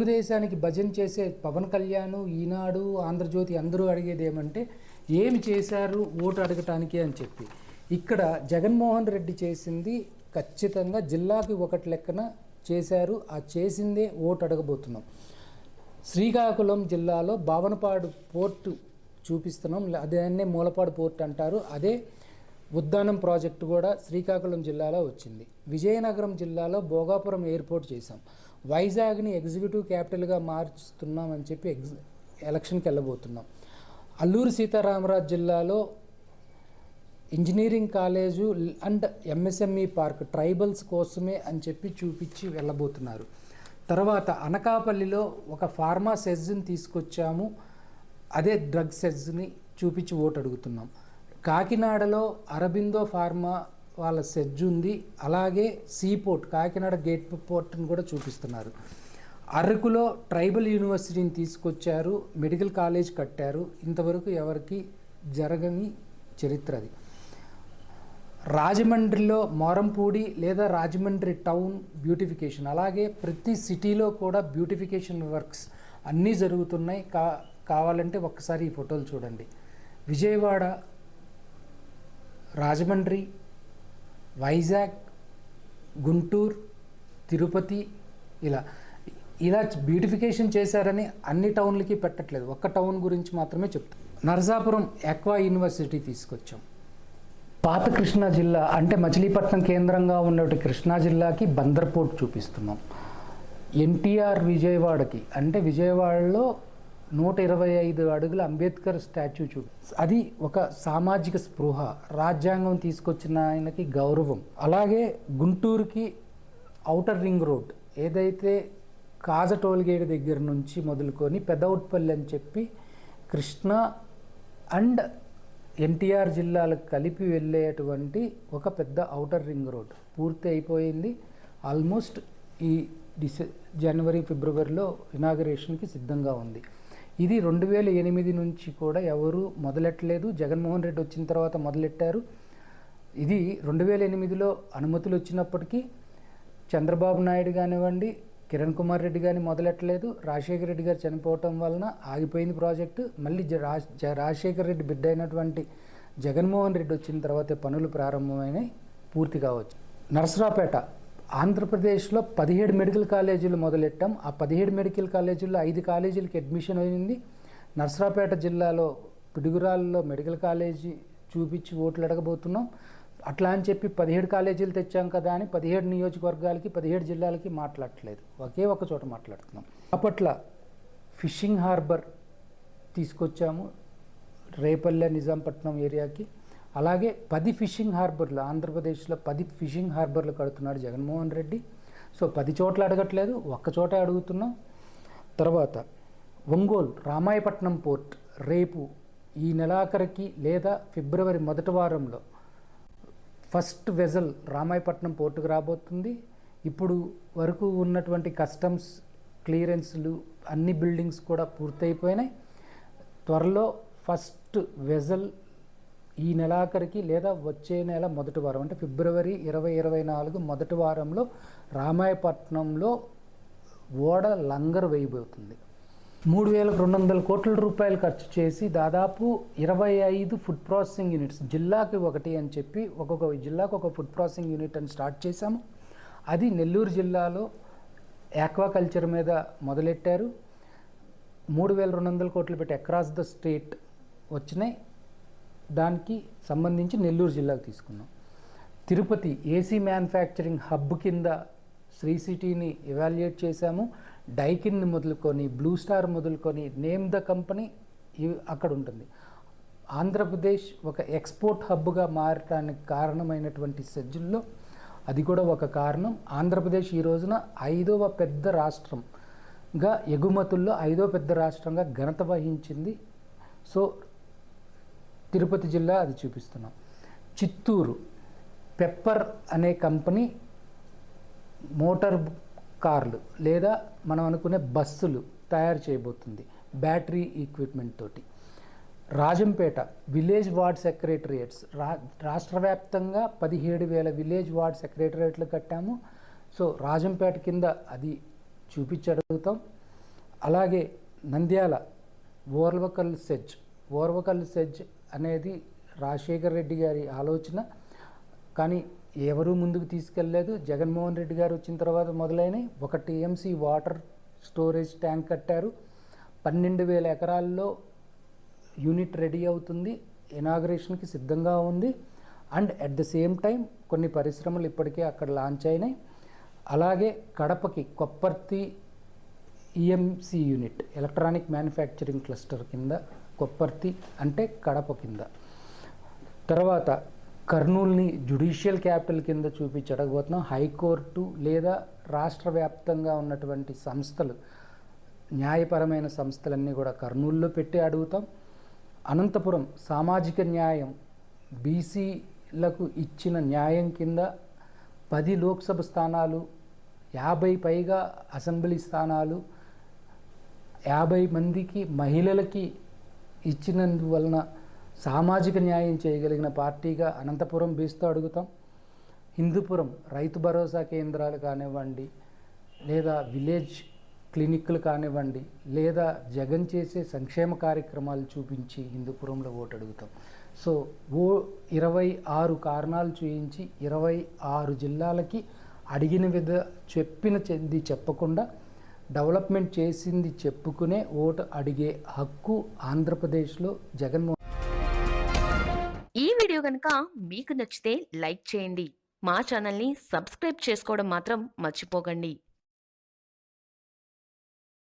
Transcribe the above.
తెలుగుదేశానికి భజన చేసే పవన్ కళ్యాణ్, ఈనాడు, ఆంధ్రజ్యోతి అందరూ అడిగేది ఏమంటే ఏమి చేశారు ఓటు అడగటానికి అని చెప్పి. ఇక్కడ జగన్మోహన్ రెడ్డి చేసింది ఖచ్చితంగా జిల్లాకి ఒకటి లెక్కన చేశారు. ఆ చేసిందే ఓటు అడగబోతున్నాం. శ్రీకాకుళం జిల్లాలో భావనపాడు పోర్టు చూపిస్తున్నాం. అదే మూలపాడు పోర్టు అంటారు. అదే ఉద్దానం ప్రాజెక్టు కూడా శ్రీకాకుళం జిల్లాలో వచ్చింది. విజయనగరం జిల్లాలో భోగాపురం ఎయిర్పోర్ట్ చేశాం. వైజాగ్ని ఎగ్జిక్యూటివ్ క్యాపిటల్గా మార్చుతున్నామని చెప్పి ఎలక్షన్కి వెళ్ళబోతున్నాం. అల్లూరు సీతారామరాజు జిల్లాలో engineering college and MSME park tribals కోసమే అని చెప్పి చూపించి వెళ్ళబోతున్నారు. తర్వాత అనకాపల్లిలో ఒక ఫార్మా సెజ్ని తీసుకొచ్చాము. అదే డ్రగ్ సెజ్ని చూపించి ఓటు అడుగుతున్నాం. కాకినాడలో అరబిందో ఫార్మా వాళ్ళ సెజ్ ఉంది. అలాగే సీపోర్ట్ కాకినాడ గేట్ పోర్ట్ని కూడా చూపిస్తున్నారు. అరకులో ట్రైబల్ యూనివర్సిటీని తీసుకొచ్చారు. మెడికల్ కాలేజ్ కట్టారు. ఇంతవరకు ఎవరికి జరగని చరిత్ర అది. రాజమండ్రిలో మోరంపూడి లేదా రాజమండ్రి టౌన్ బ్యూటిఫికేషన్, అలాగే ప్రతి సిటీలో కూడా బ్యూటిఫికేషన్ వర్క్స్ అన్నీ జరుగుతున్నాయి. కావాలంటే ఒక్కసారి ఈ ఫోటోలు చూడండి. విజయవాడ, రాజమండ్రి, వైజాగ్, గుంటూరు, తిరుపతి ఇలా బ్యూటిఫికేషన్ చేశారని అన్ని టౌన్లకి పెట్టట్లేదు. ఒక్క టౌన్ గురించి మాత్రమే చెప్తాం. నరసాపురం ఆక్వా యూనివర్సిటీ తీసుకొచ్చాం. పాత కృష్ణా జిల్లా అంటే మచిలీపట్నం కేంద్రంగా ఉన్నటువంటి కృష్ణా జిల్లాకి బందర్ పోర్ట్ చూపిస్తున్నాం. ఎన్టీఆర్ విజయవాడకి అంటే విజయవాడలో 125 అడుగుల అంబేద్కర్ స్టాచ్యూ అది ఒక సామాజిక స్పృహ, రాజ్యాంగం తీసుకొచ్చిన ఆయనకి గౌరవం. అలాగే గుంటూరుకి ఔటర్ రింగ్ రోడ్ ఏదైతే కాజ టోల్గేట్ దగ్గర నుంచి మొదలుకొని పెదౌట్పల్లి అని చెప్పి కృష్ణా అండ్ ఎన్టీఆర్ జిల్లాలకు కలిపి వెళ్ళేటువంటి ఒక పెద్ద ఔటర్ రింగ్ రోడ్ పూర్తి అయిపోయింది. ఆల్మోస్ట్ ఈ జనవరి ఫిబ్రవరిలో ఇనాగరేషన్కి సిద్ధంగా ఉంది. ఇది 2008 నుంచి కూడా ఎవరు మొదలెట్టలేదు. జగన్మోహన్ రెడ్డి వచ్చిన తర్వాత మొదలెట్టారు. ఇది 2008లో అనుమతులు వచ్చినప్పటికీ చంద్రబాబు నాయుడు కానివ్వండి, కిరణ్ కుమార్ రెడ్డి కానీ మొదలెట్టలేదు. రాజశేఖర రెడ్డి గారు చనిపోవటం వలన ఆగిపోయింది ప్రాజెక్టు. మళ్ళీ రాజశేఖర రెడ్డి బిడ్డ అయినటువంటి జగన్మోహన్ రెడ్డి వచ్చిన తర్వాతే పనులు ప్రారంభమైనాయి, పూర్తి కావచ్చు. నరసరావుపేట ఆంధ్రప్రదేశ్లో 17 మెడికల్ కాలేజీలు మొదలెట్టాం. ఆ 17 మెడికల్ కాలేజీల్లో 5 కాలేజీలకి అడ్మిషన్ అయింది. నరసరావుపేట జిల్లాలో పిడుగురాళ్ళలో మెడికల్ కాలేజీ చూపించి ఓట్లు అడగబోతున్నాం. అట్లా అని చెప్పి 17 కాలేజీలు తెచ్చాం కదా అని 17 నియోజకవర్గాలకి 17 జిల్లాలకి మాట్లాడట్లేదు. ఒకే ఒక చోట మాట్లాడుతున్నాం. అప్పట్లో ఫిషింగ్ హార్బర్ తీసుకొచ్చాము రేపల్లె నిజాంపట్నం ఏరియాకి. అలాగే 10 ఫిషింగ్ హార్బర్లు ఆంధ్రప్రదేశ్లో 10 ఫిషింగ్ హార్బర్లు కడుతున్నాడు జగన్మోహన్ రెడ్డి. సో 10 చోట్ల అడగట్లేదు, ఒక్క చోట అడుగుతున్నాం. తర్వాత ఒంగోలు రామాయపట్నం పోర్ట్ రేపు ఈ నెలాఖరికి లేదా ఫిబ్రవరి మొదటి వారంలో ఫస్ట్ వెజల్ రామాయపట్నం పోర్టుకు రాబోతుంది. ఇప్పుడు వరకు ఉన్నటువంటి కస్టమ్స్ క్లియరెన్స్లు అన్ని బిల్డింగ్స్ కూడా పూర్తయిపోయినాయి. త్వరలో ఫస్ట్ వెజల్ ఈ నెలాఖరికి లేదా వచ్చే నెల మొదటి వారం అంటే ఫిబ్రవరి 2024 మొదటి వారంలో రామాయపట్నంలో ఓడ లంగర్ వేయబోతుంది. 3,200 కోట్ల రూపాయలు ఖర్చు చేసి దాదాపు 25 ఫుడ్ ప్రాసెసింగ్ యూనిట్స్ జిల్లాకి ఒకటి అని చెప్పి ఒక్కొక్క జిల్లాకు ఒక ఫుడ్ ప్రాసెసింగ్ యూనిట్ అని స్టార్ట్ చేశాము. అది నెల్లూరు జిల్లాలో ఆక్వాకల్చర్ మీద మొదలెట్టారు. 3,200 కోట్లు పెట్టి అక్రాస్ ద స్టేట్ వచ్చినాయి. దానికి సంబంధించి నెల్లూరు జిల్లాకు తీసుకున్నాం. తిరుపతి ఏసీ మ్యానుఫ్యాక్చరింగ్ హబ్ కింద శ్రీ సిటీని ఎవాల్యుయేట్ చేశాము. డైకిన్ మొదలుకొని బ్లూ స్టార్ మొదలుకొని నేమ్ ద కంపెనీ అక్కడ ఉంటుంది. ఆంధ్రప్రదేశ్ ఒక ఎక్స్పోర్ట్ హబ్గా మారటానికి కారణమైనటువంటి సెజ్జుల్లో అది కూడా ఒక కారణం. ఆంధ్రప్రదేశ్ ఈ రోజున 5వ పెద్ద రాష్ట్రంగా ఎగుమతుల్లో 5వ పెద్ద రాష్ట్రంగా ఘనత వహించింది. సో తిరుపతి జిల్లా అది చూపిస్తున్నాం. చిత్తూరు పెప్పర్ అనే కంపెనీ మోటార్ కార్లు లేదా మనం అనుకునే బస్సులు తయారు చేయబోతుంది బ్యాటరీ ఈక్విప్మెంట్ తోటి. రాజంపేట విలేజ్ వార్డ్ సెక్రటరియేట్స్ రాష్ట్ర వ్యాప్తంగా 17,000 విలేజ్ వార్డ్ సెక్రటరియేట్లు కట్టాము. సో రాజంపేట కింద అది చూపించి అడుగుతాం. అలాగే నంద్యాల ఓర్వకల్ సెజ్ అనేది రాజశేఖర్ రెడ్డి గారి ఆలోచన, కానీ ఎవరూ ముందుకు తీసుకెళ్ళలేదు. జగన్మోహన్ రెడ్డి గారు వచ్చిన తర్వాత మొదలైనవి. 1 టీఎంసీ వాటర్ స్టోరేజ్ ట్యాంక్ కట్టారు. 12,000 ఎకరాల్లో యూనిట్ రెడీ అవుతుంది, ఇనాగరేషన్కి సిద్ధంగా ఉంది. And at the same time కొన్ని పరిశ్రమలు ఇప్పటికే అక్కడ లాంచ్ అయినాయి. అలాగే కడపకి Kopparthi EMC unit, electronic manufacturing cluster కింద కొప్పర్తి అంటే కడప కింద. తర్వాత కర్నూలుని జ్యుడిషియల్ క్యాపిటల్ కింద చూపించడకపోతున్నాం. హైకోర్టు లేదా రాష్ట్ర వ్యాప్తంగా ఉన్నటువంటి సంస్థలు, న్యాయపరమైన సంస్థలన్నీ కూడా కర్నూలులో పెట్టి అడుగుతాం. అనంతపురం సామాజిక న్యాయం, బీసీలకు ఇచ్చిన న్యాయం కింద 10 లోక్సభ స్థానాలు, 50 పైగా అసెంబ్లీ స్థానాలు, 50 మందికి మహిళలకి ఇచ్చినందువలన సామాజిక న్యాయం చేయగలిగిన పార్టీగా అనంతపురం బీస్తో అడుగుతాం. హిందూపురం రైతు భరోసా కేంద్రాలు కానివ్వండి, లేదా విలేజ్ క్లినిక్లు కానివ్వండి, లేదా జగన్ చేసే సంక్షేమ కార్యక్రమాలు చూపించి హిందూపురంలో ఓటు అడుగుతాం. సో 26 కారణాలు చూపించి 26 జిల్లాలకి అడిగిన చెప్పింది చెప్పకుండా డెవలప్మెంట్ చేసింది చెప్పుకునే ఓటు అడిగే హక్కు ఆంధ్రప్రదేశ్లో జగన్మోహన్. ఈ వీడియో కనుక మీకు నచ్చితే లైక్ చేయండి, మా ఛానల్ని సబ్స్క్రైబ్ చేసుకోవడం మాత్రం మర్చిపోకండి.